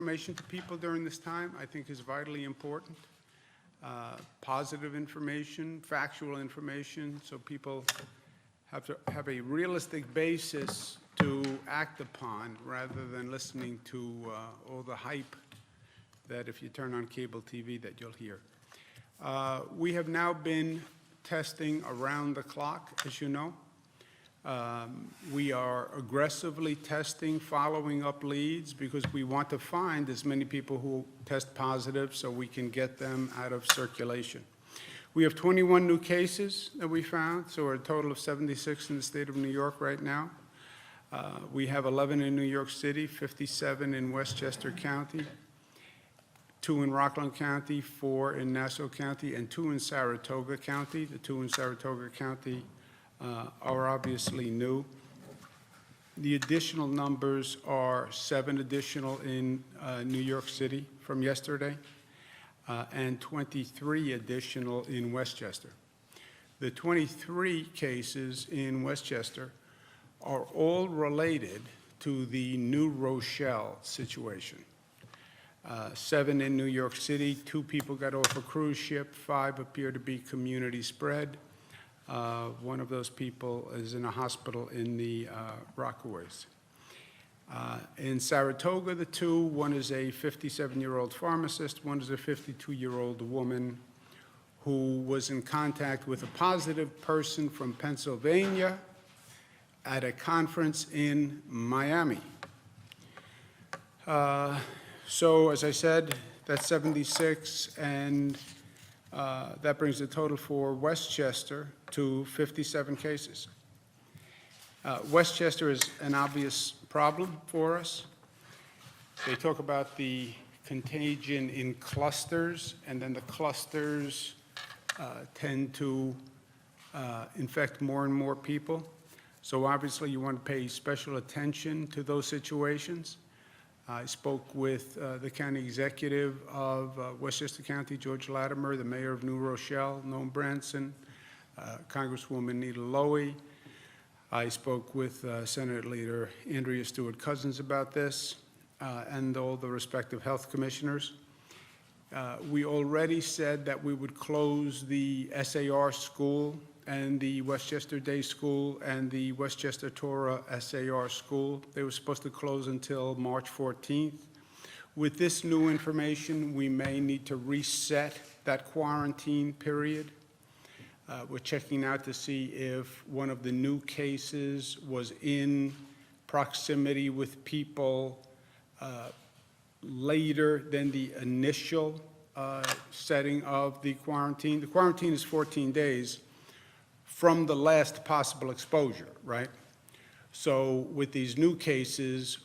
Information to people during this time, I think, is vitally important. Positive information, factual information, so people have to have a realistic basis to act upon rather than listening to all the hype that if you turn on cable TV that you'll hear. We have now been testing around the clock, as you know. We are aggressively testing, following up leads, because we want to find as many people who test positive so we can get them out of circulation. We have 21 new cases that we found, so we're a total of 76 in the state of New York right now. We have 11 in New York City, 57 in Westchester County, 2 in Rockland County, 4 in Nassau County, and 2 in Saratoga County. The 2 in Saratoga County are obviously new. The additional numbers are 7 additional in New York City from yesterday and 23 additional in Westchester. The 23 cases in Westchester are all related to the New Rochelle situation. 7 in New York City, 2 people got off a cruise ship, 5 appear to be community spread. One of those people is in a hospital in the Rockaways. In Saratoga, the 2, one is a 57-year-old pharmacist, one is a 52-year-old woman who was in contact with a positive person from Pennsylvania at a conference in Miami. So, as I said, that's 76, and that brings the total for Westchester to 57 cases. Westchester is an obvious problem for us. They talk about the contagion in clusters, and then the clusters tend to infect more and more people. So obviously you want to pay special attention to those situations. I spoke with the county executive of Westchester County, George Latimer, the mayor of New Rochelle, Noam Branson, Congresswoman Nita Lowey. I spoke with Senate Leader Andrea Stewart-Cousins about this, and all the respective health commissioners. We already said that we would close the SAR school and the Westchester Day School and the Westchester Torah SAR school. They were supposed to close until March 14th. With this new information, we may need to reset that quarantine period. We're checking out to see if one of the new cases was in proximity with people later than the initial setting of the quarantine. The quarantine is 14 days from the last possible exposure, right? So with these new cases,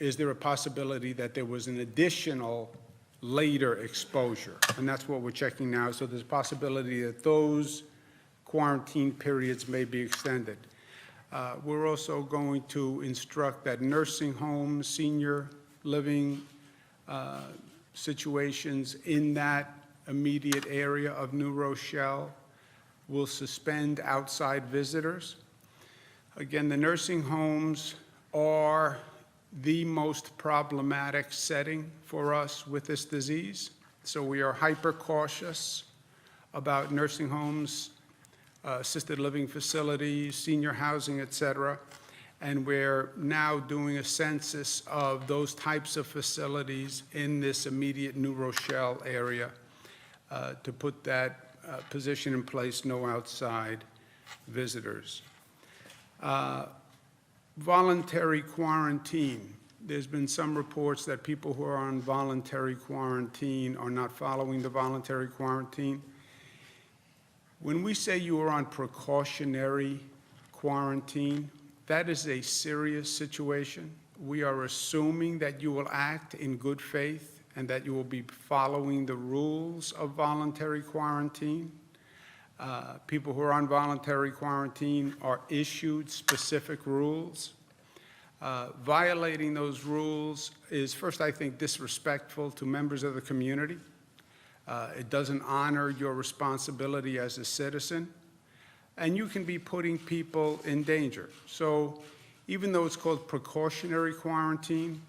is there a possibility that there was an additional later exposure? And that's what we're checking now. So there's a possibility that those quarantine periods may be extended. We're also going to instruct that nursing homes, senior living situations in that immediate area of New Rochelle will suspend outside visitors. Again, the nursing homes are the most problematic setting for us with this disease. So we are hyper cautious about nursing homes, assisted living facilities, senior housing, et cetera. And we're now doing a census of those types of facilities in this immediate New Rochelle area to put that position in place, no outside visitors. Voluntary quarantine. There's been some reports that people who are on voluntary quarantine are not following the voluntary quarantine. When we say you are on precautionary quarantine, that is a serious situation. We are assuming that you will act in good faith and that you will be following the rules of voluntary quarantine. People who are on voluntary quarantine are issued specific rules. Violating those rules is, first, I think, disrespectful to members of the community. It doesn't honor your responsibility as a citizen. And you can be putting people in danger. So even though it's called precautionary quarantine,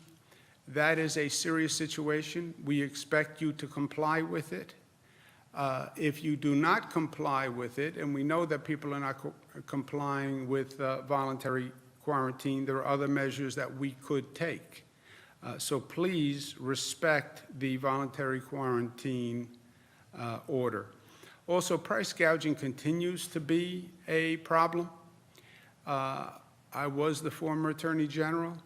That is a serious situation. We expect you to comply with it. If you do not comply with it, and we know that people are not complying with voluntary quarantine, there are other measures that we could take. So please respect the voluntary quarantine order. Also, price gouging continues to be a problem. I was the former Attorney General.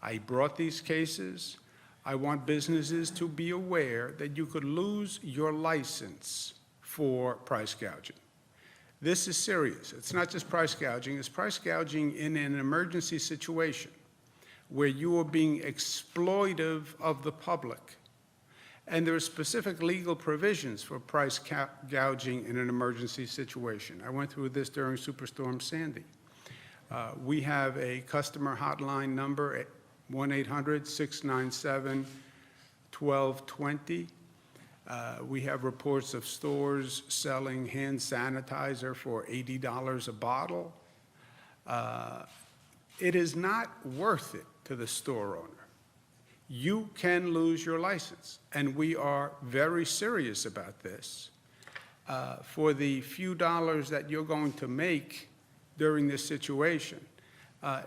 I brought these cases. I want businesses to be aware that you could lose your license for price gouging. This is serious. It's not just price gouging. It's price gouging in an emergency situation where you are being exploitive of the public. And there are specific legal provisions for price gouging in an emergency situation. I went through this during Superstorm Sandy. We have a customer hotline number at 1-800-697-1220. We have reports of stores selling hand sanitizer for $80 a bottle. It is not worth it to the store owner. You can lose your license, and we are very serious about this. For the few dollars that you're going to make during this situation,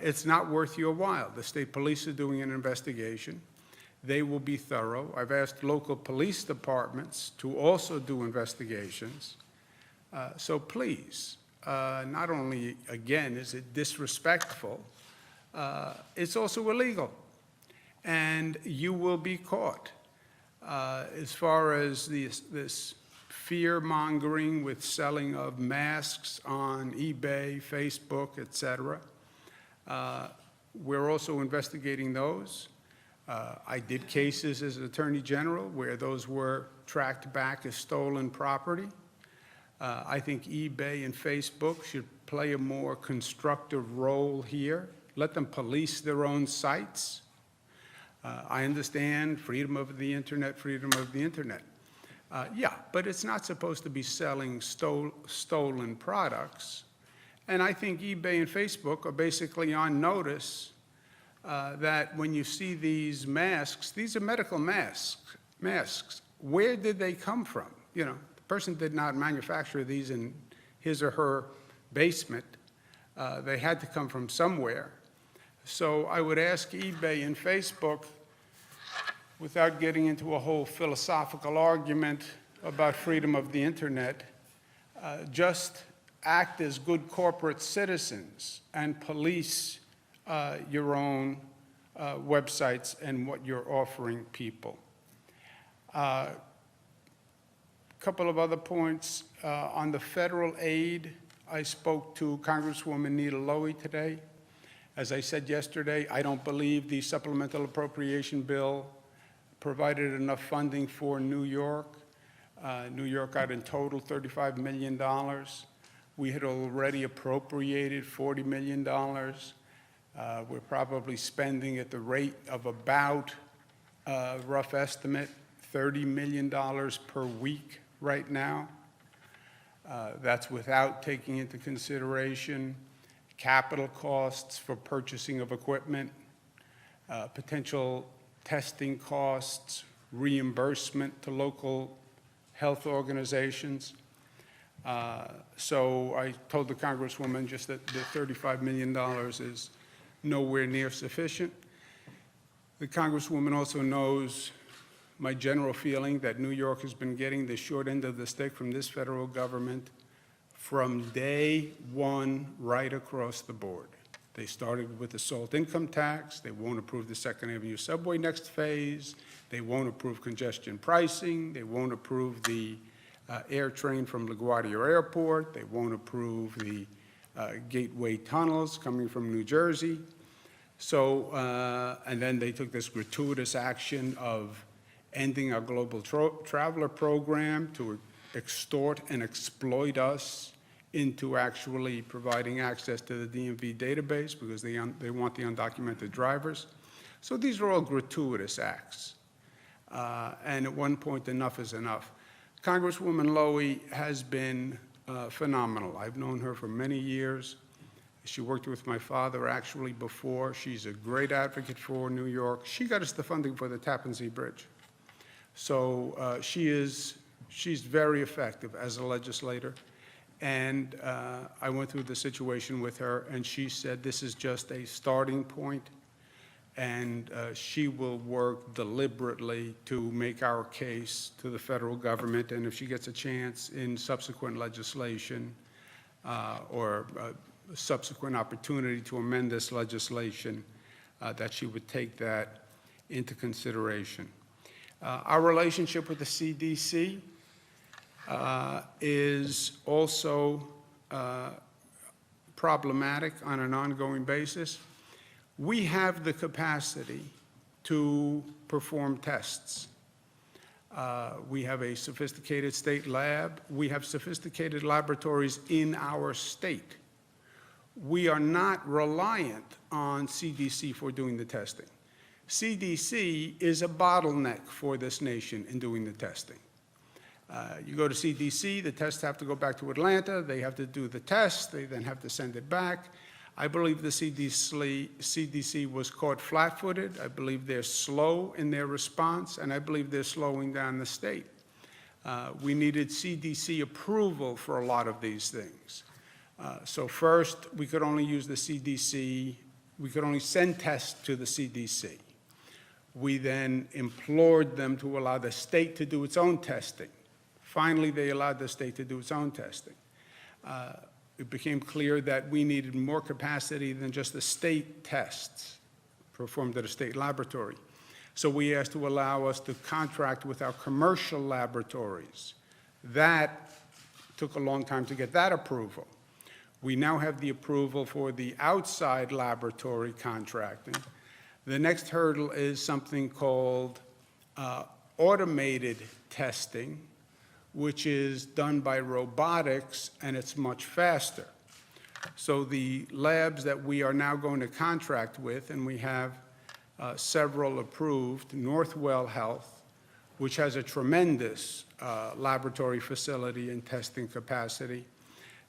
it's not worth your while. The state police are doing an investigation. They will be thorough. I've asked local police departments to also do investigations. So please, not only, again, is it disrespectful, it's also illegal, and you will be caught. As far as this fear-mongering with selling of masks on eBay, Facebook, et cetera, we're also investigating those. I did cases as Attorney General where those were tracked back as stolen property. I think eBay and Facebook should play a more constructive role here. Let them police their own sites. I understand freedom of the internet. Yeah, but it's not supposed to be selling stolen products. And I think eBay and Facebook are basically on notice that when you see these masks, these are medical masks. Where did they come from? You know, the person did not manufacture these in his or her basement. They had to come from somewhere. So I would ask eBay and Facebook, without getting into a whole philosophical argument about freedom of the internet, just act as good corporate citizens and police your own websites and what you're offering people. A couple of other points. On the federal aid, I spoke to Congresswoman Nita Lowey today. As I said yesterday, I don't believe the supplemental appropriation bill provided enough funding for New York. New York got in total $35 million. We had already appropriated $40 million. We're probably spending at the rate of about, rough estimate, $30 million per week right now. That's without taking into consideration capital costs for purchasing of equipment, potential testing costs, reimbursement to local health organizations. So I told the Congresswoman just that the $35 million is nowhere near sufficient. The Congresswoman also knows my general feeling that New York has been getting the short end of the stick from this federal government from day one right across the board. They started with the SALT income tax. They won't approve the Second Avenue subway next phase. They won't approve congestion pricing. They won't approve the air train from LaGuardia Airport. They won't approve the gateway tunnels coming from New Jersey. So, and then they took this gratuitous action of ending our global traveler program to extort and exploit us into actually providing access to the DMV database because they want the undocumented drivers. So these are all gratuitous acts. And at one point, enough is enough. Congresswoman Lowey has been phenomenal. I've known her for many years. She worked with my father actually before. She's a great advocate for New York. She got us the funding for the Tappan Zee Bridge. So she's very effective as a legislator. And I went through the situation with her, and she said this is just a starting point, and she will work deliberately to make our case to the federal government, and if she gets a chance in subsequent legislation or a subsequent opportunity to amend this legislation, that she would take that into consideration. Our relationship with the CDC is also problematic on an ongoing basis. We have the capacity to perform tests. We have a sophisticated state lab. We have sophisticated laboratories in our state. We are not reliant on CDC for doing the testing. CDC is a bottleneck for this nation in doing the testing. You go to CDC, the tests have to go back to Atlanta, they have to do the test, they then have to send it back. I believe the CDC was caught flat-footed. I believe they're slow in their response, and I believe they're slowing down the state. We needed CDC approval for a lot of these things. So first, we could only use the CDC, we could only send tests to the CDC. We then implored them to allow the state to do its own testing. Finally, they allowed the state to do its own testing. It became clear that we needed more capacity than just the state tests performed at a state laboratory. So we asked to allow us to contract with our commercial laboratories. That took a long time to get that approval. We now have the approval for the outside laboratory contracting. The next hurdle is something called automated testing, which is done by robotics, and it's much faster. So the labs that we are now going to contract with, and we have several approved, Northwell Health, which has a tremendous laboratory facility and testing capacity,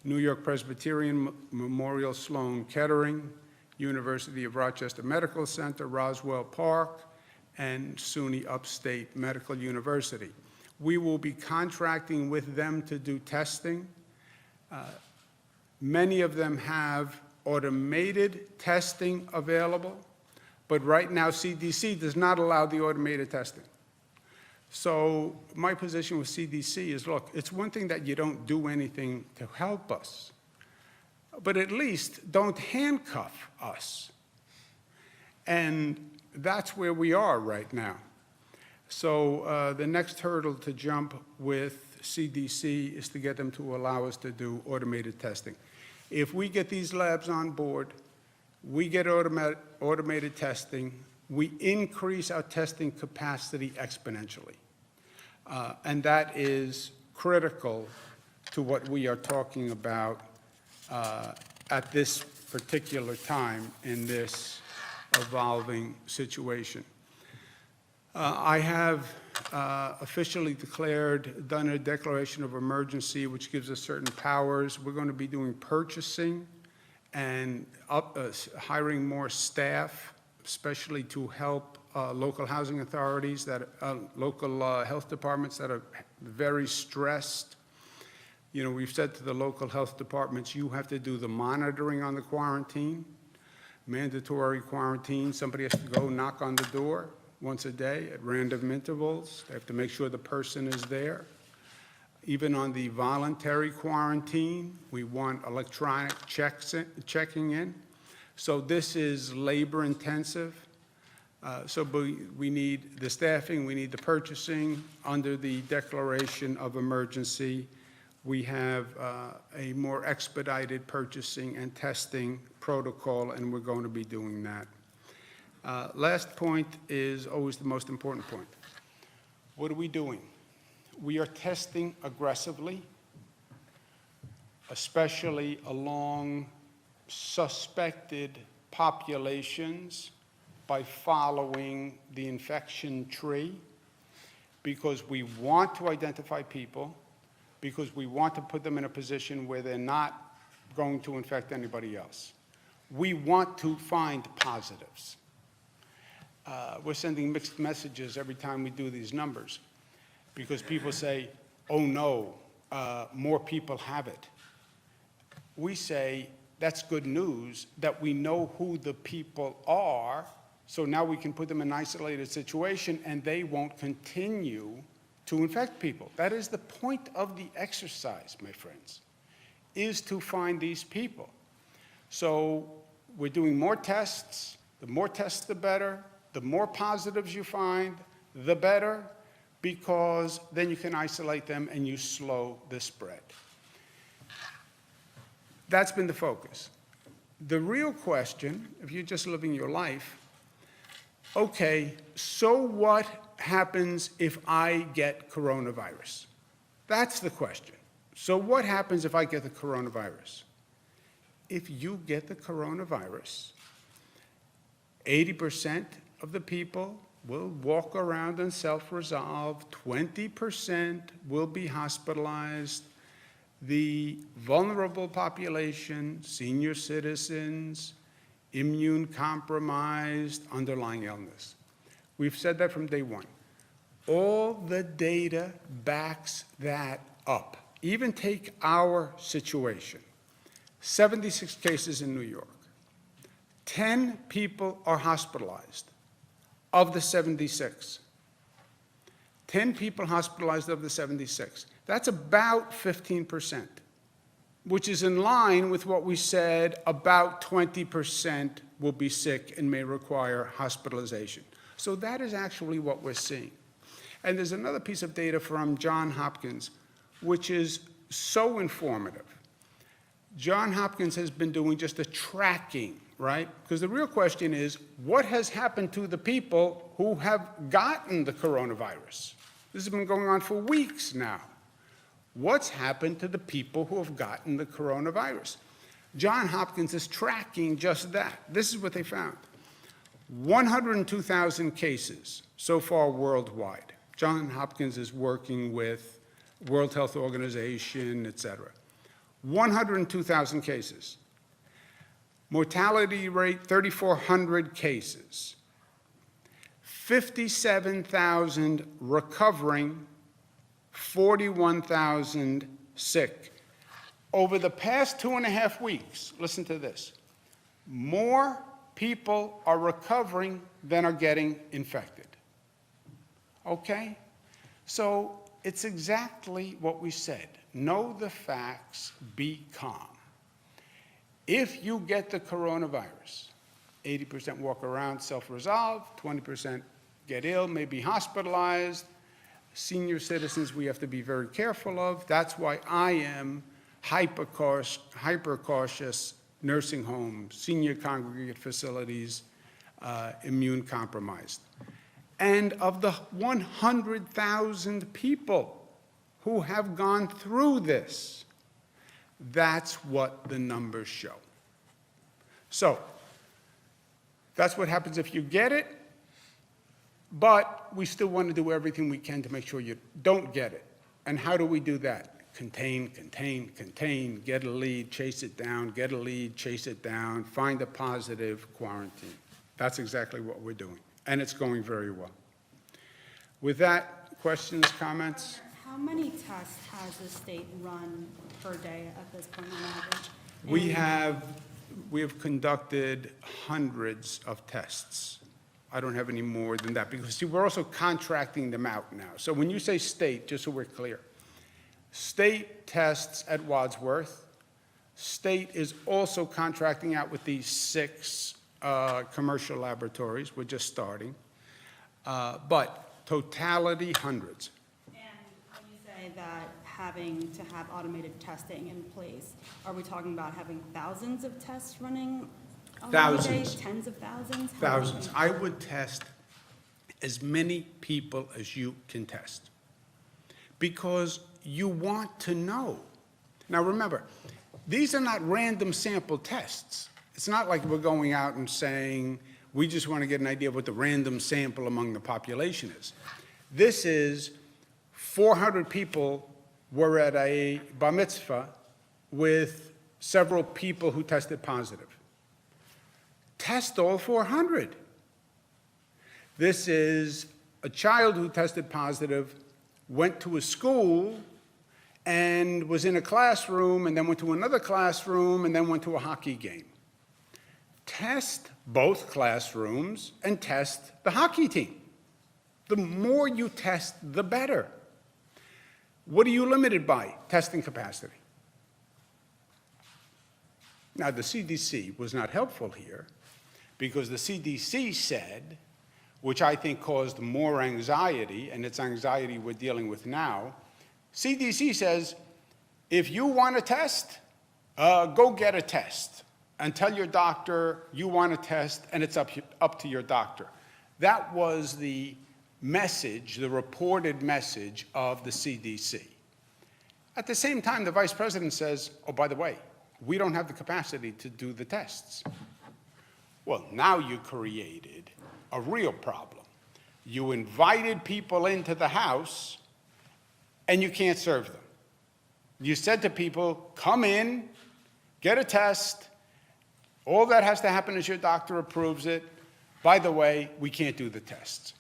New York Presbyterian Memorial Sloan Kettering, University of Rochester Medical Center, Roswell Park, and SUNY Upstate Medical University. We will be contracting with them to do testing. Many of them have automated testing available, but right now CDC does not allow the automated testing. So my position with CDC is, look, it's one thing that you don't do anything to help us, but at least don't handcuff us. And that's where we are right now. So the next hurdle to jump with CDC is to get them to allow us to do automated testing. If we get these labs on board, we get automated testing, we increase our testing capacity exponentially. And that is critical to what we are talking about at this particular time in this evolving situation. I have officially done a declaration of emergency, which gives us certain powers. We're going to be doing purchasing and hiring more staff, especially to help local housing authorities, local health departments that are very stressed. You know, we've said to the local health departments, you have to do the monitoring on the quarantine, mandatory quarantine. Somebody has to go knock on the door once a day at random intervals. They have to make sure the person is there. Even on the voluntary quarantine, we want electronic checking in. So this is labor intensive. So we need the staffing, we need the purchasing. Under the declaration of emergency, we have a more expedited purchasing and testing protocol, and we're going to be doing that. Last point is always the most important point. What are we doing? We are testing aggressively, especially along suspected populations by following the infection tree, because we want to identify people, because we want to put them in a position where they're not going to infect anybody else. we want to find positives. We're sending mixed messages every time we do these numbers, because people say, oh no, more people have it. We say, that's good news that we know who the people are, so now we can put them in an isolated situation and they won't continue to infect people. That is the point of the exercise, my friends, is to find these people. So we're doing more tests. The more tests, the better. The more positives you find, the better, because then you can isolate them and you slow the spread. That's been the focus. The real question, if you're just living your life, okay, so what happens if I get coronavirus? That's the question. So what happens if I get the coronavirus? If you get the coronavirus, 80% of the people will walk around and self-resolve, 20% will be hospitalized. The vulnerable population, senior citizens, immune-compromised, underlying illness. We've said that from day one. All the data backs that up. Even take our situation. 76 cases in New York. 10 people are hospitalized of the 76. 10 people hospitalized of the 76. That's about 15%, which is in line with what we said, about 20% will be sick and may require hospitalization. So that is actually what we're seeing. And there's another piece of data from Johns Hopkins, which is so informative. Johns Hopkins has been doing just a tracking, right? Because the real question is, what has happened to the people who have gotten the coronavirus? This has been going on for weeks now. What's happened to the people who have gotten the coronavirus? Johns Hopkins is tracking just that. This is what they found. 102,000 cases so far worldwide. Johns Hopkins is working with World Health Organization, et cetera. 102,000 cases. Mortality rate, 3,400 cases. 57,000 recovering, 41,000 sick. Over the past 2.5 weeks, listen to this, more people are recovering than are getting infected. Okay? So it's exactly what we said. Know the facts, be calm. If you get the coronavirus, 80% walk around self-resolve, 20% get ill, may be hospitalized. Senior citizens we have to be very careful of. That's why I am hyper-cautious, nursing homes, senior congregate facilities, immune compromised. And of the 100,000 people who have gone through this, that's what the numbers show. So that's what happens if you get it, but we still want to do everything we can to make sure you don't get it. And how do we do that? Contain, contain, contain, get a lead, chase it down, get a lead, chase it down, find a positive, quarantine. That's exactly what we're doing, and it's going very well. With that, questions, comments? How many tests has the state run per day at this point on average? We have conducted hundreds of tests. I don't have any more than that, because see, we're also contracting them out now. So when you say state, just so we're clear, state tests at Wadsworth. State is also contracting out with these 6 commercial laboratories. We're just starting. But totality, hundreds. And when you say that having to have automated testing in place, are we talking about having thousands of tests running on a day? Thousands. Tens of thousands? Thousands. I would test as many people as you can test, because you want to know. Now remember, these are not random sample tests. It's not like we're going out and saying, we just want to get an idea of what the random sample among the population is. This is 400 people were at a bar mitzvah with several people who tested positive. test all 400. This is a child who tested positive, went to a school, and was in a classroom, and then went to another classroom, and then went to a hockey game. Test both classrooms and test the hockey team. The more you test, the better. What are you limited by? Testing capacity. Now, the CDC was not helpful here, because the CDC said, which I think caused more anxiety, and it's anxiety we're dealing with now, CDC says, if you want a test, go get a test and tell your doctor you want a test, and it's up to your doctor. That was the message, the reported message of the CDC. At the same time, the vice president says, oh, by the way, we don't have the capacity to do the tests. Well, now you created a real problem. You invited people into the house, and you can't serve them. You said to people, come in, get a test. All that has to happen is your doctor approves it. By the way, we can't do the tests.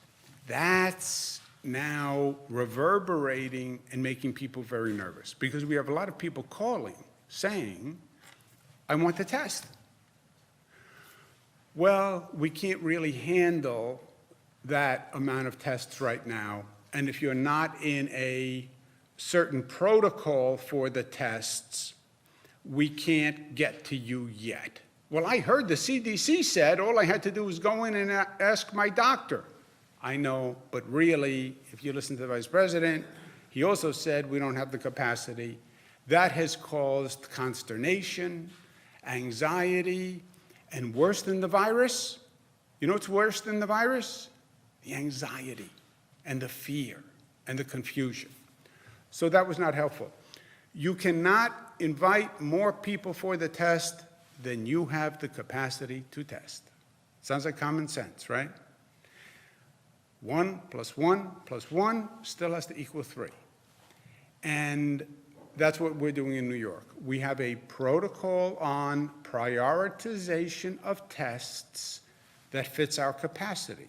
That's now reverberating and making people very nervous, because we have a lot of people calling saying, I want the test. Well, we can't really handle that amount of tests right now. And if you're not in a certain protocol for the tests, we can't get to you yet. Well, I heard the CDC said all I had to do was go in and ask my doctor. I know, but really, if you listen to the vice president, he also said we don't have the capacity. That has caused consternation, anxiety, and worse than the virus, you know what's worse than the virus? The anxiety and the fear and the confusion. So that was not helpful. You cannot invite more people for the test than you have the capacity to test. Sounds like common sense, right? 1 + 1 + 1 still has to equal 3. And that's what we're doing in New York. We have a protocol on prioritization of tests that fits our capacity.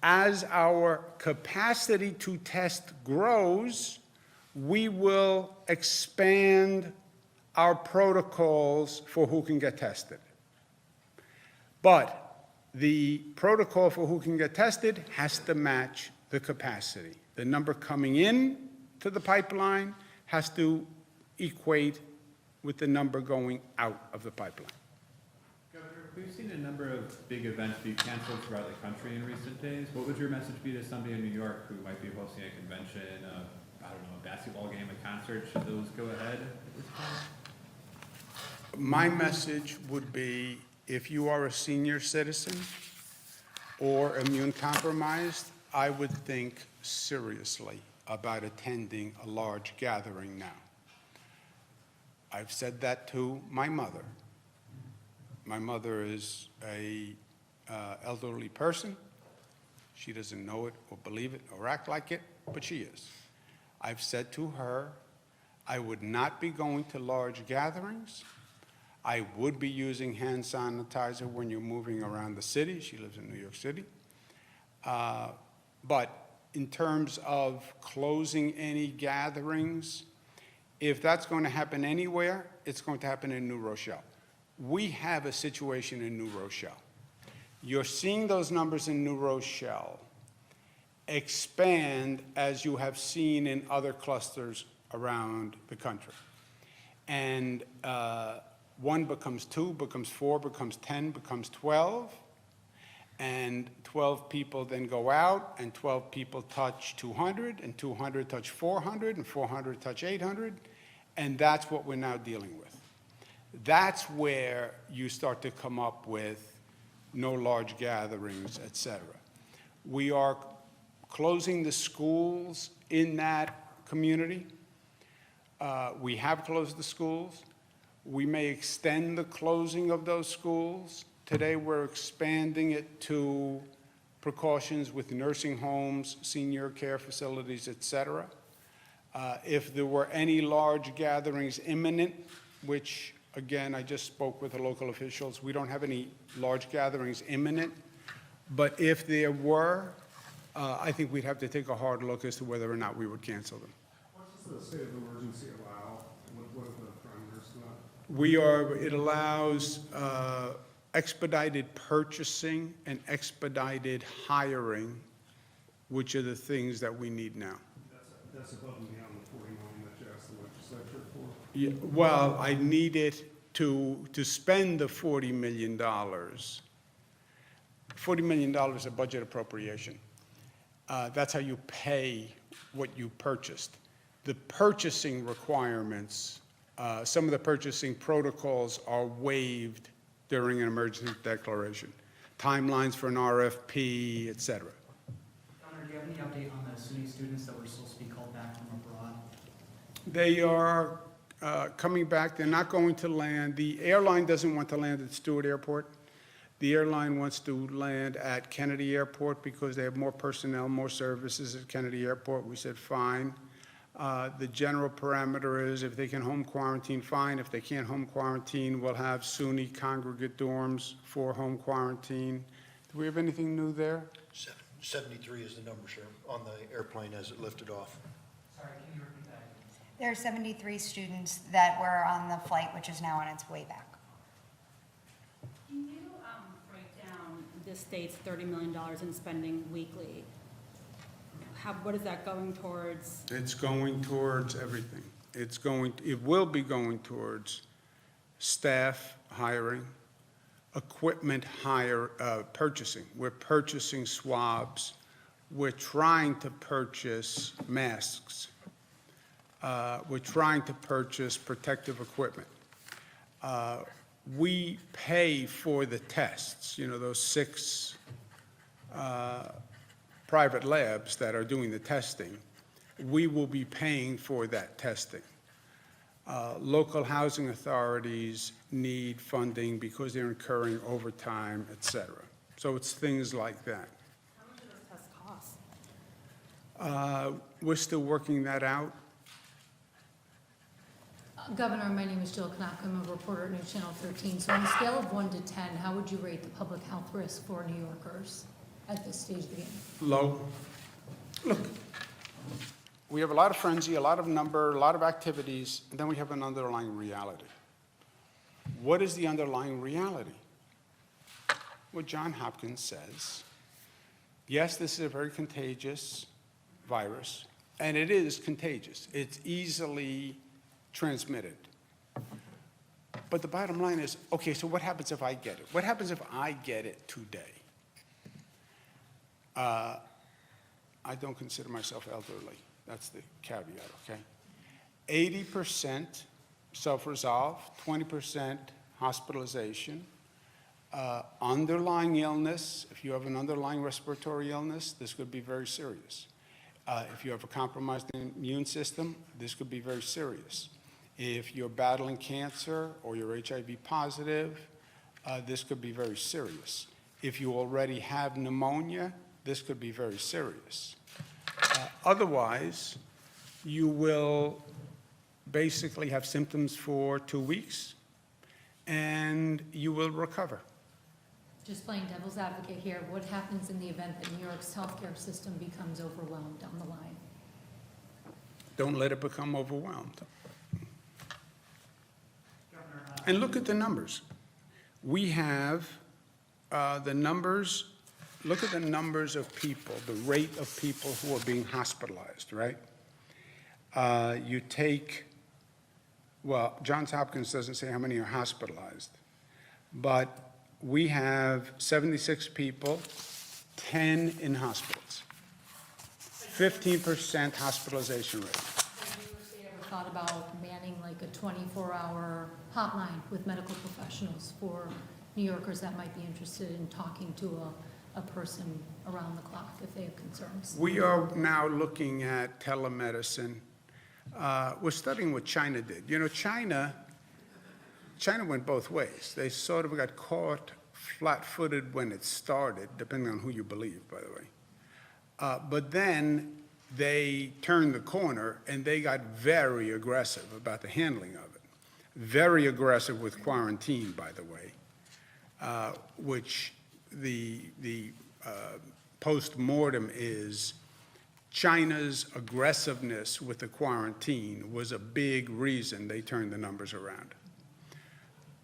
As our capacity to test grows, we will expand our protocols for who can get tested. But the protocol for who can get tested has to match the capacity. The number coming in to the pipeline has to equate with the number going out of the pipeline. Governor, we've seen a number of big events be canceled throughout the country in recent days. What would your message be to somebody in New York who might be hosting a convention, a basketball game, a concert? Should those go ahead at this point? My message would be, if you are a senior citizen or immune compromised, I would think seriously about attending a large gathering now. I've said that to my mother. My mother is a elderly person. She doesn't know it or believe it or act like it, but she is. I've said to her, I would not be going to large gatherings. I would be using hand sanitizer when you're moving around the city. She lives in New York City. But in terms of closing any gatherings, if that's going to happen anywhere, it's going to happen in New Rochelle. We have a situation in New Rochelle. You're seeing those numbers in New Rochelle expand as you have seen in other clusters around the country. And 1 becomes 2, becomes 4, becomes 10, becomes 12. And 12 people then go out, and 12 people touch 200, and 200 touch 400, and 400 touch 800. And that's what we're now dealing with. That's where you start to come up with no large gatherings, et cetera. We are closing the schools in that community. We have closed the schools. We may extend the closing of those schools. Today, we're expanding it to precautions with nursing homes, senior care facilities, et cetera. If there were any large gatherings imminent, which Again, I just spoke with the local officials. We don't have any large gatherings imminent, but if there were, I think we'd have to take a hard look as to whether or not we would cancel them. What does the state of emergency allow? What are the parameters to that? It allows expedited purchasing and expedited hiring, which are the things that we need now. That's above and beyond the 40 million that you asked the legislature for. Yeah, well, I needed to spend the $40 million. $40 million a budget appropriation. That's how you pay what you purchased. The purchasing requirements, some of the purchasing protocols are waived during an emergency declaration. Timelines for an RFP, et cetera. Governor, do you have any update on the SUNY students that were supposed to be called back from abroad? They are coming back. They're not going to land. The airline doesn't want to land at Stewart Airport. The airline wants to land at Kennedy Airport because they have more personnel, more services at Kennedy Airport. We said, fine. The general parameter is if they can home quarantine, fine. If they can't home quarantine, we'll have SUNY congregate dorms for home quarantine. Do we have anything new there? 73 is the number, sir, on the airplane as it lifted off. Sorry, can you repeat that? There are 73 students that were on the flight, which is now on its way back. Can you break down the state's $30 million in spending weekly? What is that going towards? It's going towards everything. It will be going towards staff hiring, equipment purchasing. We're purchasing swabs. We're trying to purchase masks. We're trying to purchase protective equipment. We pay for the tests, those 6 private labs that are doing the testing. We will be paying for that testing. Local housing authorities need funding because they're incurring overtime, et cetera. So it's things like that. How much do those tests cost? We're still working that out. Governor, my name is Jill Knock. I'm a reporter at News Channel 13. So on a scale of 1 to 10, how would you rate the public health risk for New Yorkers at this stage of the game? Low. Look, we have a lot of frenzy, a lot of number, a lot of activities, and then we have an underlying reality. What is the underlying reality? What Johns Hopkins says, yes, this is a very contagious virus, and it is contagious. It's easily transmitted. But the bottom line is, okay, so what happens if I get it? What happens if I get it today? I don't consider myself elderly. That's the caveat, okay? 80% self-resolve, 20% hospitalization. Underlying illness, if you have an underlying respiratory illness, this could be very serious. If you have a compromised immune system, this could be very serious. If you're battling cancer or you're HIV positive, this could be very serious. If you already have pneumonia, this could be very serious. Otherwise, you will basically have symptoms for 2 weeks, and you will recover. Just playing devil's advocate here, what happens in the event that New York's healthcare system becomes overwhelmed down the line? Don't let it become overwhelmed. Governor, And look at the numbers. We have the numbers, look at the numbers of people, the rate of people who are being hospitalized, right? You take, well, Johns Hopkins doesn't say how many are hospitalized, but we have 76 people, 10 in hospitals, 15% hospitalization rate. Have New York State ever thought about manning like a 24-hour hotline with medical professionals for New Yorkers that might be interested in talking to a person around the clock if they have concerns? We are now looking at telemedicine. We're studying what China did. You know, China went both ways. They sort of got caught flat-footed when it started, depending on who you believe, by the way. But then they turned the corner, and they got very aggressive about the handling of it. very aggressive with quarantine, by the way, which the post-mortem is China's aggressiveness with the quarantine was a big reason they turned the numbers around.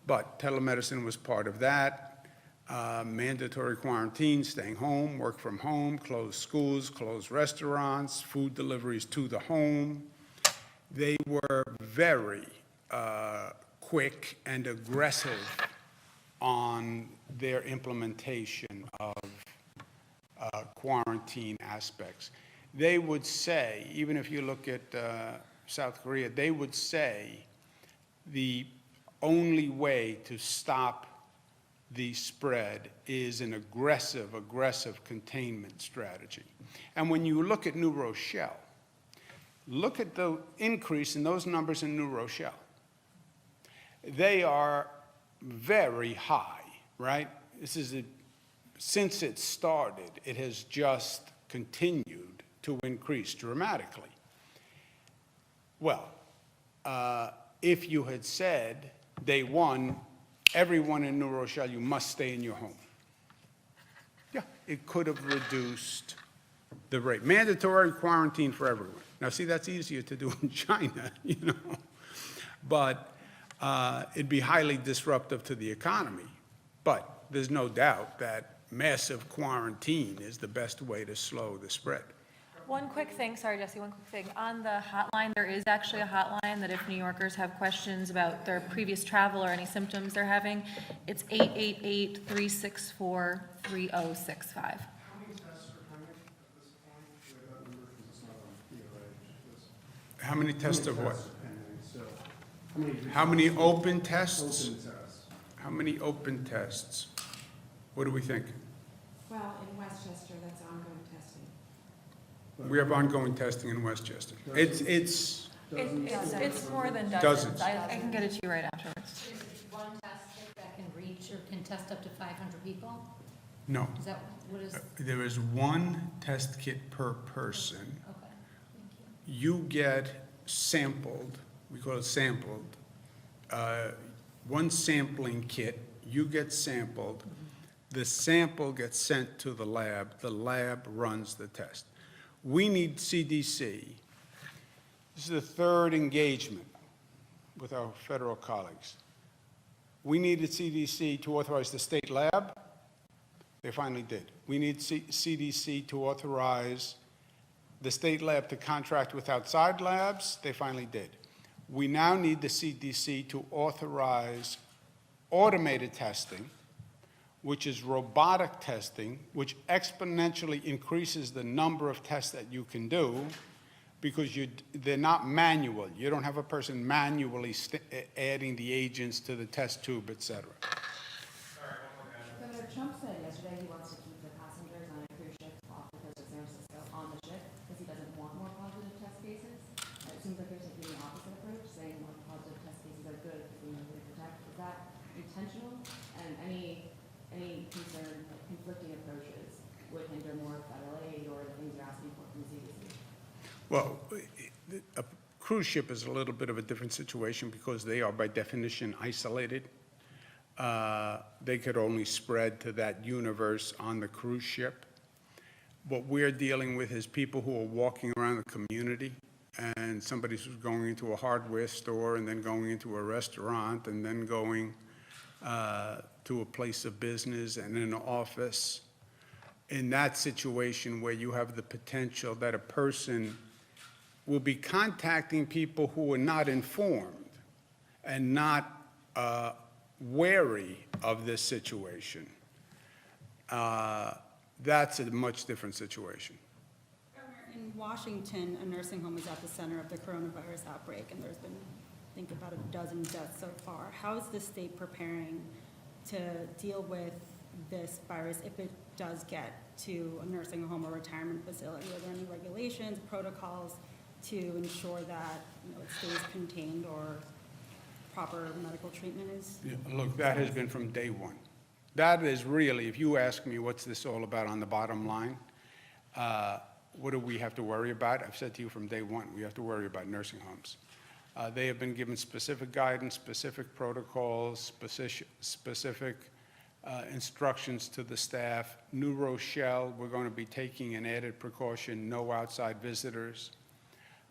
But telemedicine was part of that. Mandatory quarantine, staying home, work from home, closed schools, closed restaurants, food deliveries to the home. They were very quick and aggressive on their implementation of quarantine aspects. They would say, even if you look at South Korea, they would say the only way to stop the spread is an aggressive containment strategy. And when you look at New Rochelle, look at the increase in those numbers in New Rochelle. They are very high, right? Since it started, it has just continued to increase dramatically. Well, if you had said day one, everyone in New Rochelle, you must stay in your home. Yeah, it could have reduced the rate. Mandatory quarantine for everyone. Now, see, that's easier to do in China, you know, but it'd be highly disruptive to the economy. But there's no doubt that massive quarantine is the best way to slow the spread. One quick thing, sorry, Jesse, one quick thing. On the hotline, there is actually a hotline that if New Yorkers have questions about their previous travel or any symptoms they're having, it's 888-364-3065. How many tests are coming at this point? That number, because it's not on POH. How many tests of what? Pending, so How many open tests? open tests? How many open tests? What do we think? Well, in Westchester, that's ongoing testing. We have ongoing testing in Westchester. It's It's more than Dozens. dozens. I can get it to you right afterwards. Is one test kit that can reach or can test up to 500 people? no. Is that, what is, okay, There is one test kit per person. thank you. You get sampled, we call it sampled, one sampling kit, you get sampled, the sample gets sent to the lab runs the test. We need CDC. This is the third engagement with our federal colleagues. We needed CDC to authorize the state lab. They finally did. We need CDC to authorize the state lab to contract with outside labs. They finally did. We now need the CDC to authorize automated testing, which is robotic testing, which exponentially increases the number of tests that you can do because they're not manual. You don't have a person manually adding the agents to the test tube, et cetera. Governor Trump said yesterday he wants to keep the passengers on a cruise ship off the coast of San Francisco on the ship because he doesn't want more positive test cases. It seems like they're taking the opposite approach, saying more positive test cases are good because we know they protect. Is that intentional? And any concern, like conflicting approaches would hinder more federal aid or the things you're asking for from the CDC? Well, a cruise ship is a little bit of a different situation because they are by definition isolated. They could only spread to that universe on the cruise ship. What we're dealing with is people who are walking around the community, and somebody's going into a hardware store and then going into a restaurant and then going to a place of business and an office. In that situation where you have the potential that a person will be contacting people who are not informed and not wary of this situation, that's a much different situation. In Washington, a nursing home is at the center of the coronavirus outbreak, and there's been, I think, about a dozen deaths so far. How is the state preparing to deal with this virus if it does get to a nursing home or retirement facility? Are there any regulations, protocols to ensure that, you know, it stays contained or proper medical treatment is? Yeah, look, that has been from day one. That is really, if you ask me what's this all about on the bottom line, what do we have to worry about? I've said to you from day one, we have to worry about nursing homes. They have been given specific guidance, specific protocols, specific instructions to the staff. New Rochelle, we're going to be taking an added precaution, no outside visitors.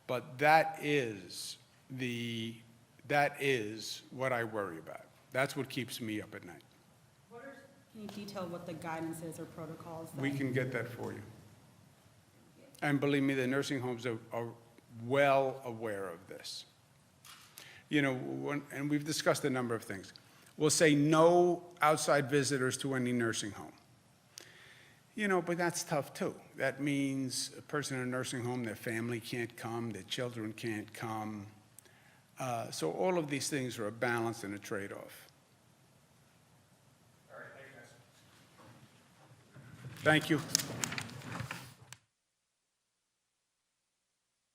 But that is what I worry about. That's what keeps me up at night. Can you detail what the guidance is or protocols? We can get that for you. And believe me, the nursing homes are well aware of this. You know, and we've discussed a number of things. We'll say no outside visitors to any nursing home. You know, but that's tough too. That means a person in a nursing home, their family can't come, their children can't come. So all of these things are a balance and a trade-off. All right, thanks, guys. Thank you.